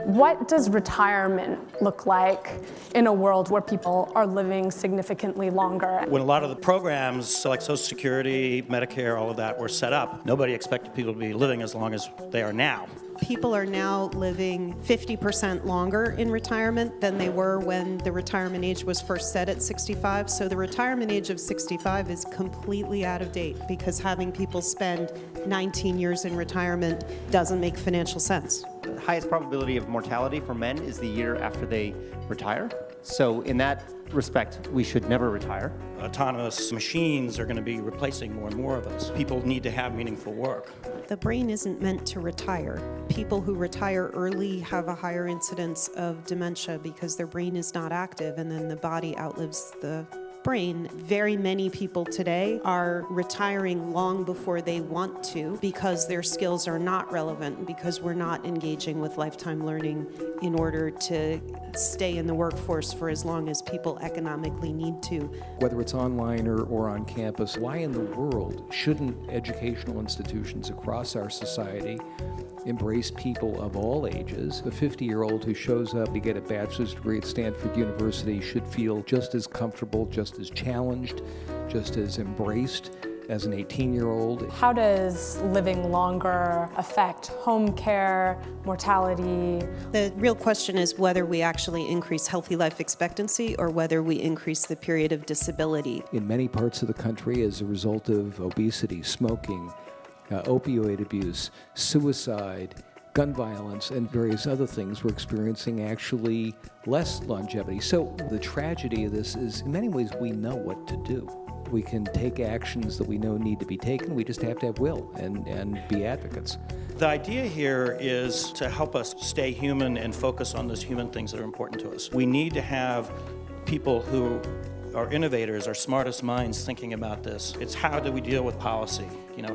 What does retirement look like in a world where people are living significantly longer? When a lot of the programs like Social Security, Medicare, all of that were set up, nobody expected people to be living as long as they are now. People are now living 50% longer in retirement than they were when the retirement age was first set at 65. So the retirement age of 65 is completely out of date because having people spend 19 years in retirement doesn't make financial sense. The highest probability of mortality for men is the year after they retire. So in that respect, we should never retire. Autonomous machines are going to be replacing more and more of us. People need to have meaningful work. The brain isn't meant to retire. People who retire early have a higher incidence of dementia because their brain is not active, and then the body outlives the brain. Very many people today are retiring long before they want to because their skills are not relevant, because we're not engaging with lifetime learning in order to stay in the workforce for as long as people economically need to. Whether it's online or on campus, why in the world shouldn't educational institutions across our society embrace people of all ages? A 50-year-old who shows up to get a bachelor's degree at Stanford University should feel just as comfortable, just as challenged, just as embraced as an 18-year-old. How does living longer affect home care, mortality? The real question is whether we actually increase healthy life expectancy or whether we increase the period of disability. In many parts of the country, as a result of obesity, smoking, opioid abuse, suicide, gun violence, and various other things, we're experiencing actually less longevity. So the tragedy of this is, in many ways, we know what to do. We can take actions that we know need to be taken. We just have to have will and be advocates. The idea here is to help us stay human and focus on those human things that are important to us. We need to have people who are innovators, our smartest minds thinking about this. It's how do we deal with policy?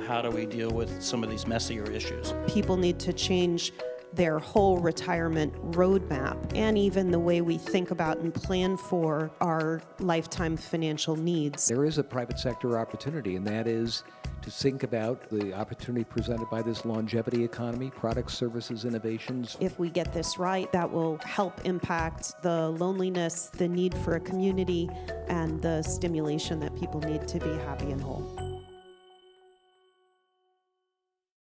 How do we deal with some of these messier issues? People need to change their whole retirement roadmap and even the way we think about and plan for our lifetime financial needs. There is a private sector opportunity, and that is to think about the opportunity presented by this longevity economy, products, services, innovations. If we get this right, that will help impact the loneliness, the need for a community, and the stimulation that people need to be happy and whole.